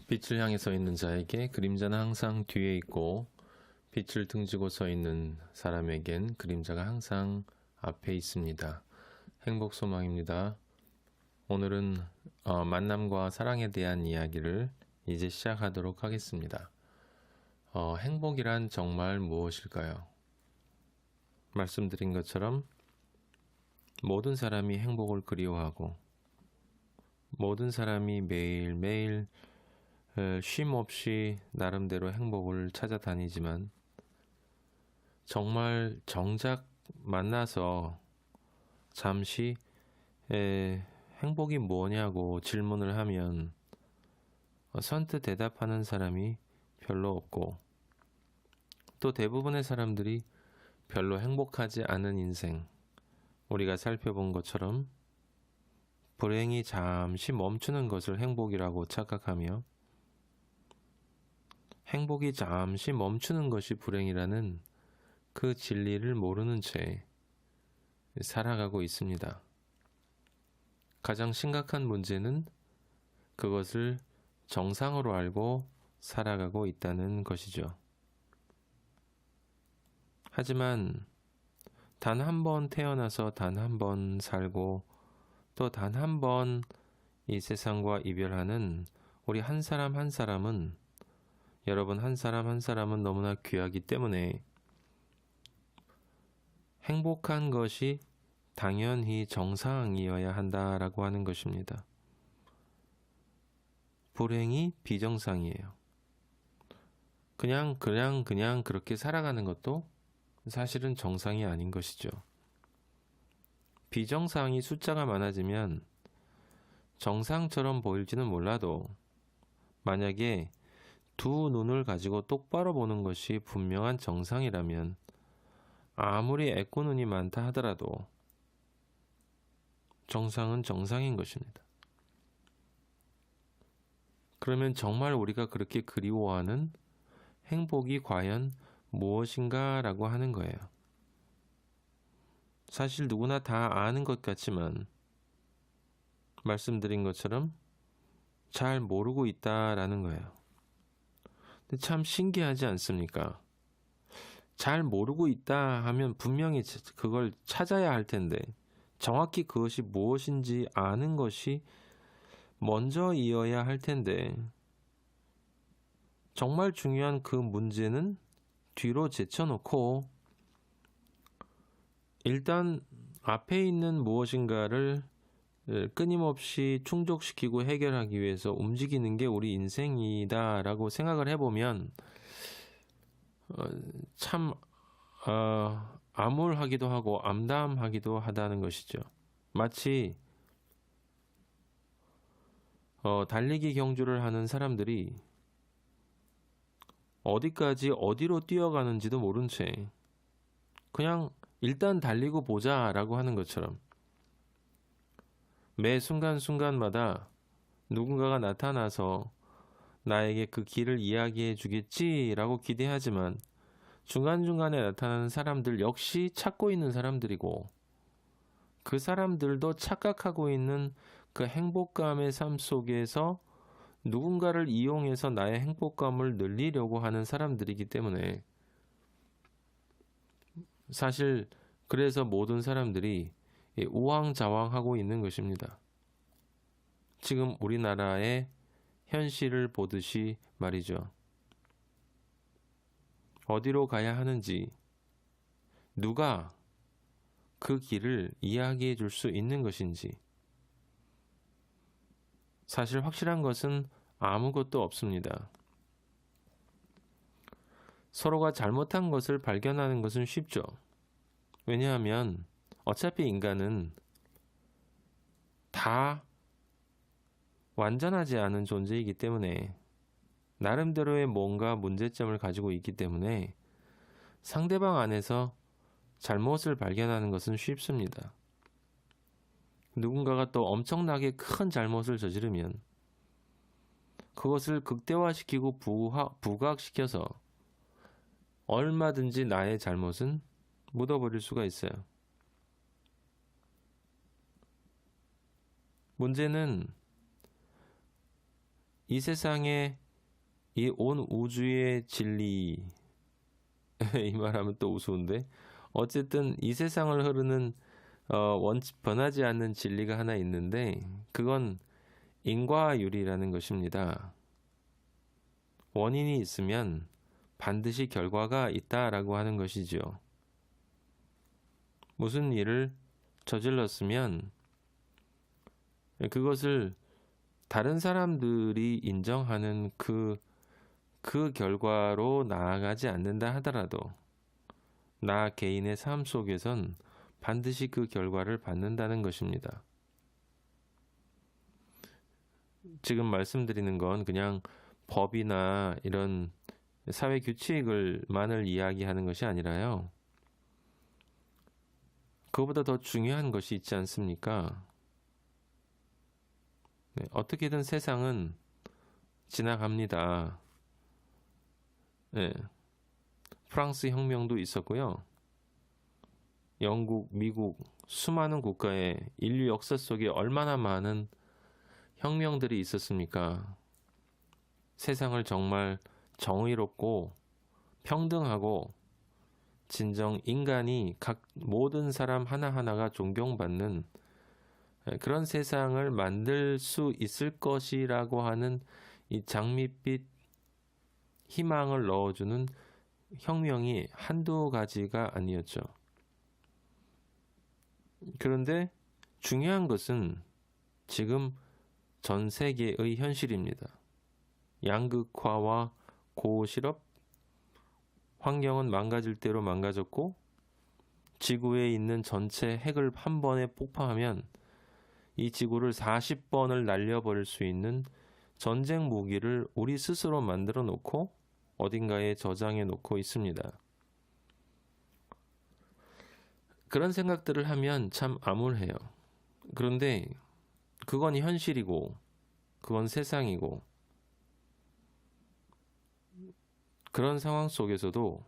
빛을 향해 서 있는 자에게 그림자는 항상 뒤에 있고, 빛을 등지고 서 있는 사람에겐 그림자가 항상 앞에 있습니다. 행복소망입니다. 오늘은 만남과 사랑에 대한 이야기를 이제 시작하도록 하겠습니다. 행복이란 정말 무엇일까요? 말씀드린 것처럼 모든 사람이 행복을 그리워하고, 모든 사람이 매일매일 쉼 없이 나름대로 행복을 찾아다니지만, 정말 정작 만나서 잠시 행복이 뭐냐고 질문을 하면 선뜻 대답하는 사람이 별로 없고, 또 대부분의 사람들이 별로 행복하지 않은 인생, 우리가 살펴본 것처럼 불행이 잠시 멈추는 것을 행복이라고 착각하며, 행복이 잠시 멈추는 것이 불행이라는 그 진리를 모르는 채 살아가고 있습니다. 가장 심각한 문제는 그것을 정상으로 알고 살아가고 있다는 것이죠. 하지만 단 한 번 태어나서 단 한 번 살고, 또 단 한 번 이 세상과 이별하는 우리 한 사람 한 사람은, 여러분 한 사람 한 사람은 너무나 귀하기 때문에 행복한 것이 당연히 정상이어야 한다라고 하는 것입니다. 불행이 비정상이에요. 그냥 그렇게 살아가는 것도 사실은 정상이 아닌 것이죠. 비정상이 숫자가 많아지면 정상처럼 보일지는 몰라도, 만약에 두 눈을 가지고 똑바로 보는 것이 분명한 정상이라면, 아무리 애꾸눈이 많다 하더라도 정상은 정상인 것입니다. 그러면 정말 우리가 그렇게 그리워하는 행복이 과연 무엇인가 라고 하는 거예요. 사실 누구나 다 아는 것 같지만, 말씀드린 것처럼 잘 모르고 있다라는 거예요. 근데 참 신기하지 않습니까? 잘 모르고 있다 하면 분명히 그걸 찾아야 할 텐데, 정확히 그것이 무엇인지 아는 것이 먼저이어야 할 텐데, 정말 중요한 그 문제는 뒤로 제쳐놓고 일단 앞에 있는 무엇인가를 끊임없이 충족시키고 해결하기 위해서 움직이는 게 우리 인생이다라고 생각을 해보면 참 암울하기도 하고 암담하기도 하다는 것이죠. 마치 달리기 경주를 하는 사람들이 어디까지 어디로 뛰어가는지도 모른 채 그냥 일단 달리고 보자라고 하는 것처럼, 매 순간순간마다 누군가가 나타나서 나에게 그 길을 이야기해 주겠지라고 기대하지만, 중간중간에 나타나는 사람들 역시 찾고 있는 사람들이고, 그 사람들도 착각하고 있는 그 행복감의 삶 속에서 누군가를 이용해서 나의 행복감을 늘리려고 하는 사람들이기 때문에, 사실 그래서 모든 사람들이 우왕좌왕하고 있는 것입니다. 지금 우리나라의 현실을 보듯이 말이죠. 어디로 가야 하는지 누가 그 길을 이야기해 줄 수 있는 것인지, 사실 확실한 것은 아무것도 없습니다. 서로가 잘못한 것을 발견하는 것은 쉽죠. 왜냐하면 어차피 인간은 다 완전하지 않은 존재이기 때문에, 나름대로의 뭔가 문제점을 가지고 있기 때문에 상대방 안에서 잘못을 발견하는 것은 쉽습니다. 누군가가 또 엄청나게 큰 잘못을 저지르면 그것을 극대화시키고 부각시켜서 얼마든지 나의 잘못은 묻어버릴 수가 있어요. 문제는 이 세상에 이 온 우주의 진리 이 말하면 또 우스운데 어쨌든 이 세상을 흐르는 변하지 않는 진리가 하나 있는데 그건 인과율이라는 것입니다. 원인이 있으면 반드시 결과가 있다라고 하는 것이죠. 무슨 일을 저질렀으면 그것을 다른 사람들이 인정하는 그 결과로 나아가지 않는다 하더라도 나 개인의 삶 속에선 반드시 그 결과를 받는다는 것입니다. 지금 말씀드리는 건 그냥 법이나 이런 사회 규칙을만을 이야기하는 것이 아니라요. 그거보다 더 중요한 것이 있지 않습니까? 네, 어떻게든 세상은 지나갑니다. 네, 프랑스 혁명도 있었고요. 영국, 미국, 수많은 국가의 인류 역사 속에 얼마나 많은 혁명들이 있었습니까? 세상을 정말 정의롭고 평등하고 진정 인간이 각 모든 사람 하나하나가 존경받는 그런 세상을 만들 수 있을 것이라고 하는 이 장밋빛 희망을 넣어주는 혁명이 한두 가지가 아니었죠. 그런데 중요한 것은 지금 전 세계의 현실입니다. 양극화와 고실업, 환경은 망가질 대로 망가졌고 지구에 있는 전체 핵을 한 번에 폭파하면 이 지구를 40번을 날려버릴 수 있는 전쟁 무기를 우리 스스로 만들어 놓고 어딘가에 저장해 놓고 있습니다. 그런 생각들을 하면 참 암울해요. 그런데 그건 현실이고 그건 세상이고 그런 상황 속에서도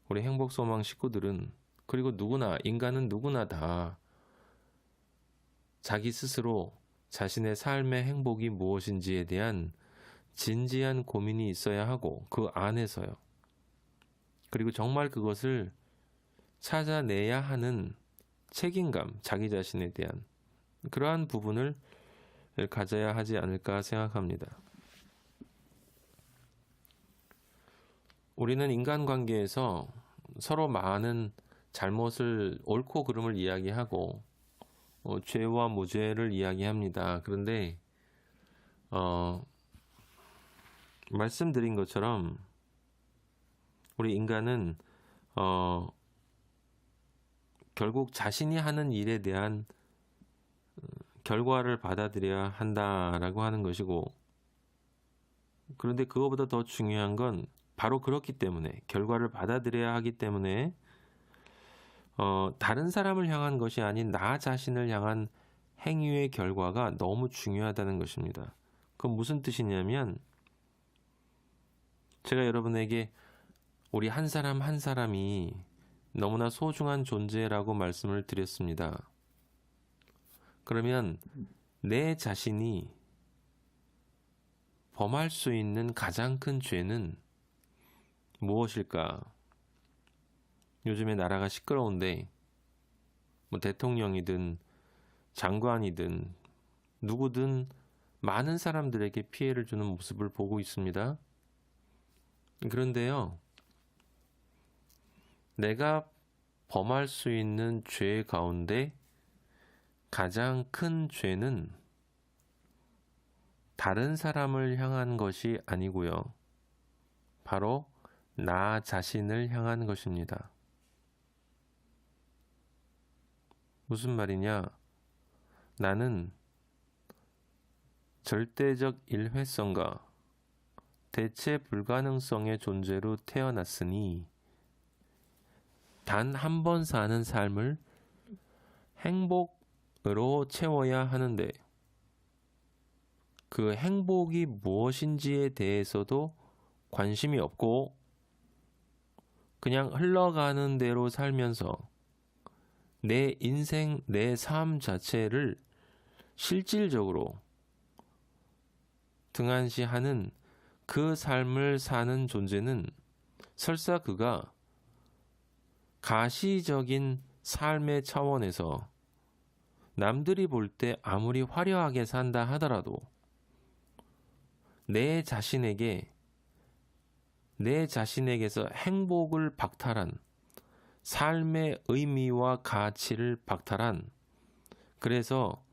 우리 행복소망 식구들은 그리고 누구나 인간은 누구나 다 자기 스스로 자신의 삶의 행복이 무엇인지에 대한 진지한 고민이 있어야 하고 그 안에서요. 그리고 정말 그것을 찾아내야 하는 책임감, 자기 자신에 대한 그러한 부분을 가져야 하지 않을까 생각합니다. 우리는 인간관계에서 서로 많은 잘못을 옳고 그름을 이야기하고 죄와 무죄를 이야기합니다. 그런데 말씀드린 것처럼 우리 인간은 결국 자신이 하는 일에 대한 결과를 받아들여야 한다라고 하는 것이고 그런데 그거보다 더 중요한 건 바로 그렇기 때문에 결과를 받아들여야 하기 때문에 다른 사람을 향한 것이 아닌 나 자신을 향한 행위의 결과가 너무 중요하다는 것입니다. 그건 무슨 뜻이냐면 제가 여러분에게 우리 한 사람 한 사람이 너무나 소중한 존재라고 말씀을 드렸습니다. 그러면 내 자신이 범할 수 있는 가장 큰 죄는 무엇일까? 요즘에 나라가 시끄러운데 뭐 대통령이든 장관이든 누구든 많은 사람들에게 피해를 주는 모습을 보고 있습니다. 그런데요, 내가 범할 수 있는 죄 가운데 가장 큰 죄는 다른 사람을 향한 것이 아니고요. 바로 나 자신을 향한 것입니다. 무슨 말이냐? 나는 절대적 일회성과 대체 불가능성의 존재로 태어났으니 단 한 번 사는 삶을 행복으로 채워야 하는데 그 행복이 무엇인지에 대해서도 관심이 없고 그냥 흘러가는 대로 살면서 내 인생, 내 삶 자체를 실질적으로 등한시하는 그 삶을 사는 존재는 설사 그가 가시적인 삶의 차원에서 남들이 볼 때 아무리 화려하게 산다 하더라도 내 자신에게서 행복을 박탈한, 삶의 의미와 가치를 박탈한, 그래서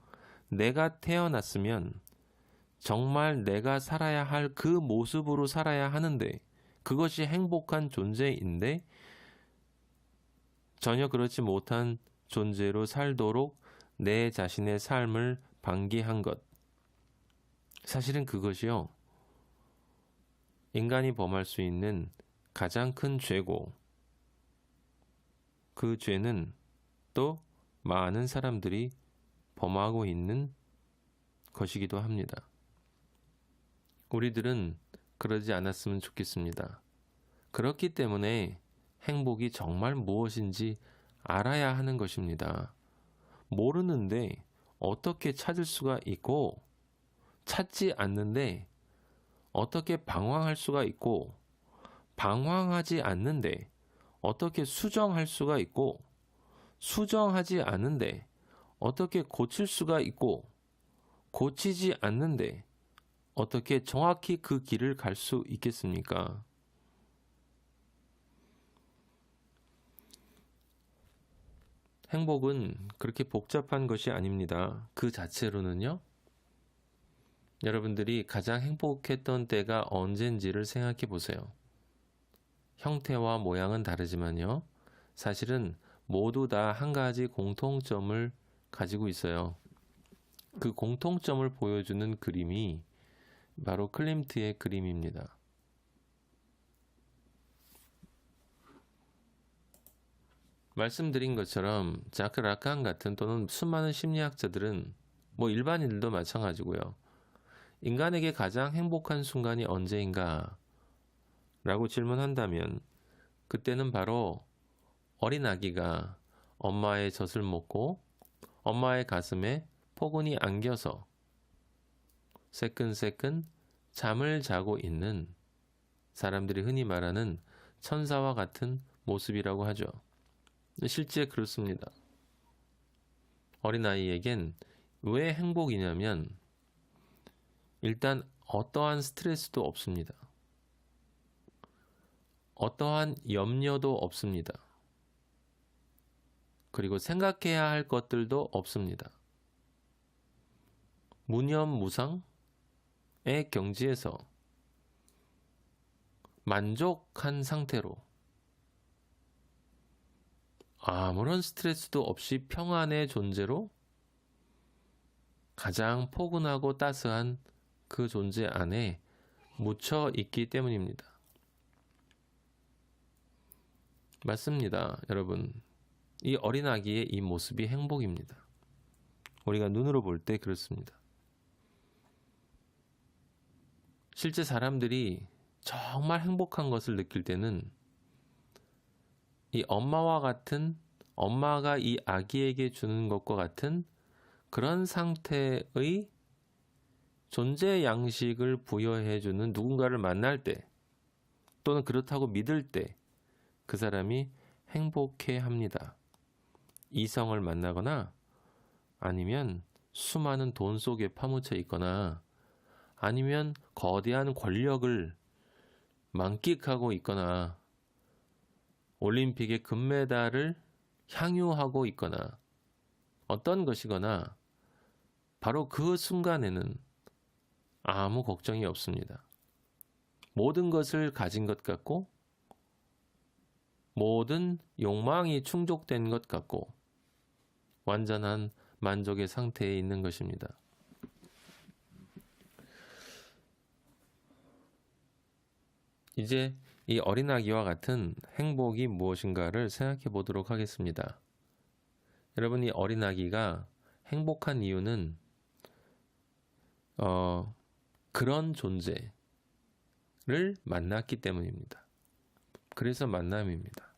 내가 태어났으면 정말 내가 살아야 할 그 모습으로 살아야 하는데, 그것이 행복한 존재인데 전혀 그렇지 못한 존재로 살도록 내 자신의 삶을 방기한 것. 사실은 그것이요, 인간이 범할 수 있는 가장 큰 죄고, 그 죄는 또 많은 사람들이 범하고 있는 것이기도 합니다. 우리들은 그러지 않았으면 좋겠습니다. 그렇기 때문에 행복이 정말 무엇인지 알아야 하는 것입니다. 모르는데 어떻게 찾을 수가 있고, 찾지 않는데 어떻게 방황할 수가 있고, 방황하지 않는데 어떻게 수정할 수가 있고, 수정하지 않는데 어떻게 고칠 수가 있고, 고치지 않는데 어떻게 정확히 그 길을 갈 수 있겠습니까? 행복은 그렇게 복잡한 것이 아닙니다. 그 자체로는요, 여러분들이 가장 행복했던 때가 언젠지를 생각해 보세요. 형태와 모양은 다르지만요, 사실은 모두 다 한 가지 공통점을 가지고 있어요. 그 공통점을 보여주는 그림이 바로 클림트의 그림입니다. 말씀드린 것처럼 자크 라칸 같은 또는 수많은 심리학자들은, 일반인들도 마찬가지고요, 인간에게 가장 행복한 순간이 언제인가? 라고 질문한다면 그때는 바로 어린 아기가 엄마의 젖을 먹고 엄마의 가슴에 포근히 안겨서 새끈새끈 잠을 자고 있는, 사람들이 흔히 말하는 천사와 같은 모습이라고 하죠. 실제 그렇습니다. 어린아이에겐 왜 행복이냐면 일단 어떠한 스트레스도 없습니다. 어떠한 염려도 없습니다. 그리고 생각해야 할 것들도 없습니다. 무념무상의 경지에서 만족한 상태로 아무런 스트레스도 없이 평안의 존재로 가장 포근하고 따스한 그 존재 안에 묻혀 있기 때문입니다. 맞습니다, 여러분. 이 어린아기의 이 모습이 행복입니다. 우리가 눈으로 볼 때 그렇습니다. 실제 사람들이 정말 행복한 것을 느낄 때는 이 엄마가 이 아기에게 주는 것과 같은 그런 상태의 존재 양식을 부여해주는 누군가를 만날 때, 또는 그렇다고 믿을 때 그 사람이 행복해 합니다. 이성을 만나거나, 아니면 수많은 돈 속에 파묻혀 있거나, 아니면 거대한 권력을 만끽하고 있거나, 올림픽의 금메달을 향유하고 있거나, 어떤 것이거나, 바로 그 순간에는 아무 걱정이 없습니다. 모든 것을 가진 것 같고, 모든 욕망이 충족된 것 같고, 완전한 만족의 상태에 있는 것입니다. 이제 이 어린아기와 같은 행복이 무엇인가를 생각해 보도록 하겠습니다. 여러분, 이 어린아기가 행복한 이유는 그런 존재를 만났기 때문입니다. 그래서 만남입니다.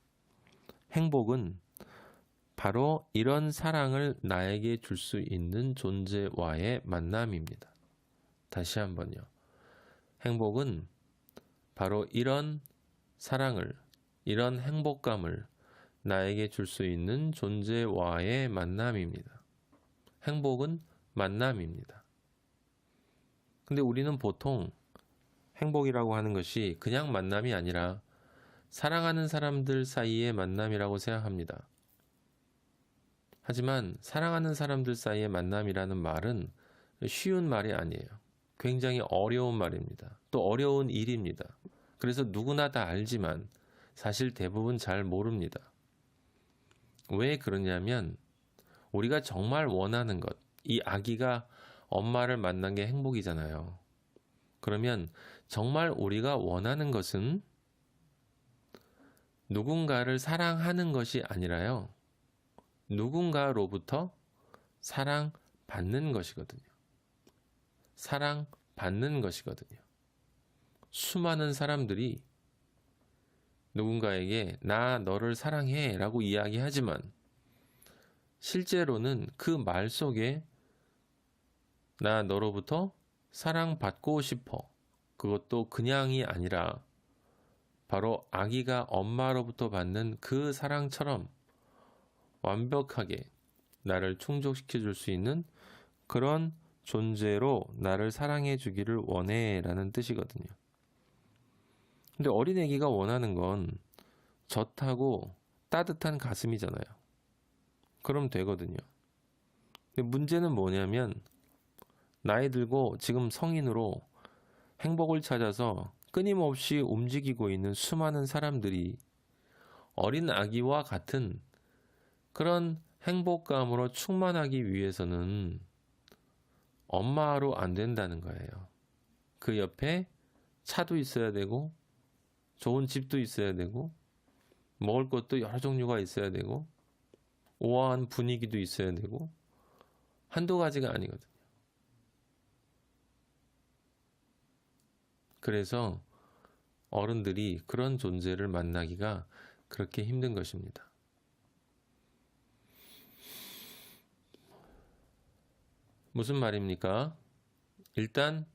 행복은 바로 이런 사랑을 나에게 줄 수 있는 존재와의 만남입니다. 다시 한번요. 행복은 바로 이런 사랑을, 이런 행복감을 나에게 줄 수 있는 존재와의 만남입니다. 행복은 만남입니다. 근데 우리는 보통 행복이라고 하는 것이 그냥 만남이 아니라 사랑하는 사람들 사이의 만남이라고 생각합니다. 하지만 사랑하는 사람들 사이의 만남이라는 말은 쉬운 말이 아니에요. 굉장히 어려운 말입니다. 또 어려운 일입니다. 그래서 누구나 다 알지만 사실 대부분 잘 모릅니다. 왜 그러냐면 우리가 정말 원하는 것, 이 아기가 엄마를 만난 게 행복이잖아요. 그러면 정말 우리가 원하는 것은 누군가를 사랑하는 것이 아니라요. 누군가로부터 사랑받는 것이거든요. 사랑받는 것이거든요. 수많은 사람들이 누군가에게 나 너를 사랑해 라고 이야기하지만 실제로는 그 말 속에 나 너로부터 사랑받고 싶어. 그것도 그냥이 아니라 바로 아기가 엄마로부터 받는 그 사랑처럼 완벽하게 나를 충족시켜 줄 수 있는 그런 존재로 나를 사랑해 주기를 원해 라는 뜻이거든요. 근데 어린 애기가 원하는 건 젖하고 따뜻한 가슴이잖아요. 그럼 되거든요. 근데 문제는 뭐냐면 나이 들고 지금 성인으로 행복을 찾아서 끊임없이 움직이고 있는 수많은 사람들이 어린 아기와 같은 그런 행복감으로 충만하기 위해서는 엄마로 안 된다는 거예요. 그 옆에 차도 있어야 되고 좋은 집도 있어야 되고 먹을 것도 여러 종류가 있어야 되고 우아한 분위기도 있어야 되고 한두 가지가 아니거든요. 그래서 어른들이 그런 존재를 만나기가 그렇게 힘든 것입니다. 무슨 말입니까? 일단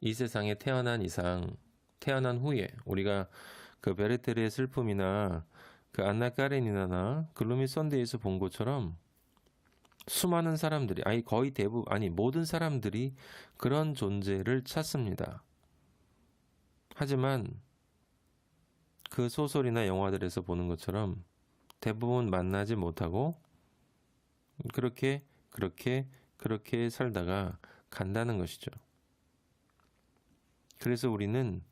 이 세상에 태어난 이상, 태어난 후에 우리가 그 베르테르의 슬픔이나 그 안나 까레니나나 글루미 썬데이에서 본 것처럼 수많은 사람들이, 거의 대부분, 모든 사람들이 그런 존재를 찾습니다. 하지만 그 소설이나 영화들에서 보는 것처럼 대부분 만나지 못하고 그렇게 살다가 간다는 것이죠. 그래서 우리는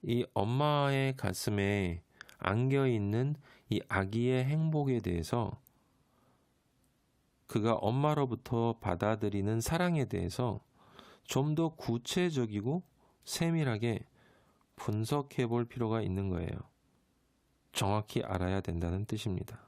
이 엄마의 가슴에 안겨 있는 이 아기의 행복에 대해서 그가 엄마로부터 받아들이는 사랑에 대해서 좀 더 구체적이고 세밀하게 분석해 볼 필요가 있는 거예요. 정확히 알아야 된다는 뜻입니다.